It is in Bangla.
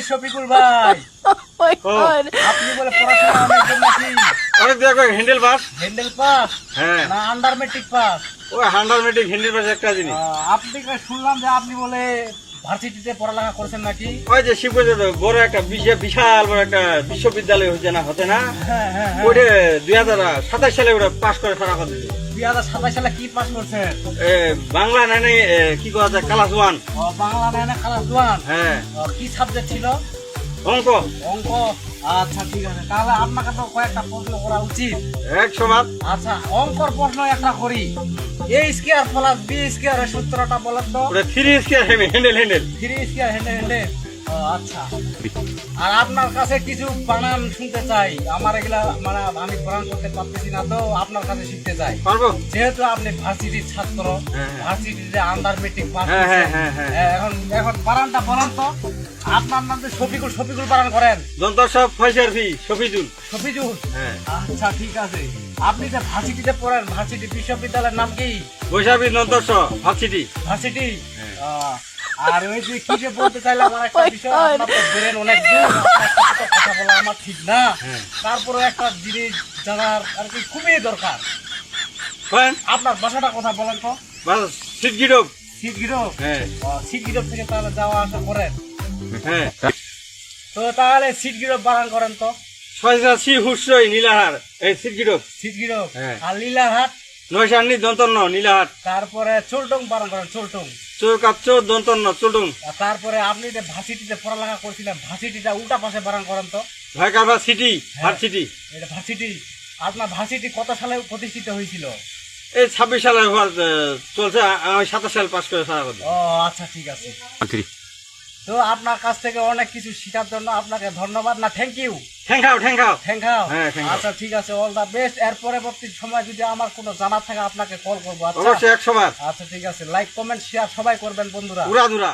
শফিকুল ভাই, আপনি বলে পড়াশোনা অনেক দূর নাকি? অনেক দেখো হ্যান্ডেল পাস। হ্যান্ডেল পাস হ্যাঁ, না আন্ডার মেট্রিক পাস? ওই হান্ডার মেট্রিক হ্যান্ডেল পাস একটা জিনিস। আপনি শুনলাম যে আপনি বলে ভার্সিটিতে পড়ালেখা করছেন নাকি? ওই যে শিবগঞ্জে বড় একটা বিশাল বড় একটা বিশ্ববিদ্যালয় হচ্ছে না, হতে না? হ্যাঁ হ্যাঁ হ্যাঁ। ওইটা 2027 সালে ওটা পাস করে সারা কথা দিল। 2027 সালে কি পাস করছেন? বাংলা নাইনে কি করা যায়, ক্লাস 1। বাংলা নাইনে ক্লাস 1। হ্যাঁ, কি সাবজেক্ট ছিল? অঙ্ক। অঙ্ক। আচ্ছা ঠিক আছে, তাহলে আপনাকে তো কয়েকটা প্রশ্ন করা উচিত। 100 বার। আচ্ছা, অঙ্কর প্রশ্ন একটা করি। এ স্কয়ার প্লাস বি স্কয়ার এর সূত্রটা বলেন তো। ওটা 3 স্কয়ার হ্যান্ডেল। 3 square handle. আচ্ছা, আর আপনার কাছে কিছু বানান শুনতে চাই। আমার এগুলা মানে আমি বানান করতে পারতেছি না, তো আপনার কাছে শিখতে চাই। পারবো। যেহেতু আপনি ভার্সিটির ছাত্র, ভার্সিটিতে আন্ডার মেট্রিক পাস হ্যাঁ, হ্যাঁ, করছেন, হ্যাঁ, হ্যাঁ। এখন বানানটা বলেন তো। আপনার নাম তো শফিকুল বানান করেন। দন্ত সব ফয়সার ফি শফিজুল। শফিজুল। হ্যাঁ। আচ্ছা ঠিক আছে। আপনি যে ভার্সিটিতে পড়েন, ভার্সিটি বিশ্ববিদ্যালয়ের নাম কি? বৈশাখী দন্তস ভার্সিটি। ভার্সিটি। আর ওই যে কি যে বলতে চাইলাম আর একটা বিষয়, আপনার তো ব্রেন অনেক দূর, আপনার সাথে তো কথা বলা আমার ঠিক না। তারপরে একটা জিনিস জানার আর কি খুবই দরকার। আপনার বাসাটা কথা বলেন তো। সিটগিরব। সিটগিরব। হ্যাঁ। সিটগিরব থেকে তাহলে যাওয়া আসা করেন? হ্যাঁ। তো তাহলে সিটগিরব বানান করেন তো। ছয়শি হুসই নীলাহার, এই সিটগিরব। সিটগিরব। হ্যাঁ। আর লীলাহাট। নয়শান্নি দন্তন্য নীলাহাট। তারপরে চোলটং বানান করেন, চোলটং। চৌকাচ্চ দন্তন্য চুলটুং। তারপরে আপনি যে ভার্সিটিতে পড়ালেখা করছিলেন, ভার্সিটিটা উল্টা পাশে বানান করেন তো। ভাইকারবা সিটি ভার্সিটি। এটা ভার্সিটি। আপনার ভার্সিটি কত সালে প্রতিষ্ঠিত হয়েছিল? এই 26 সালে চলছে, আমি 27 সাল পাস করে সারা কথা। ও আচ্ছা ঠিক আছে। তো আপনার কাছ থেকে অনেক কিছু শেখার জন্য আপনাকে ধন্যবাদ, না thank you. Thank you. Thank you. হ্যাঁ, thank you. আচ্ছা ঠিক আছে, অল দা বেস্ট। এর পরবর্তী সময় যদি আমার কোনো জানার থাকে আপনাকে কল করবো। আচ্ছা অবশ্যই 100 বার। আচ্ছা ঠিক আছে, লাইক কমেন্ট শেয়ার সবাই করবেন বন্ধুরা। উড়াধুরা।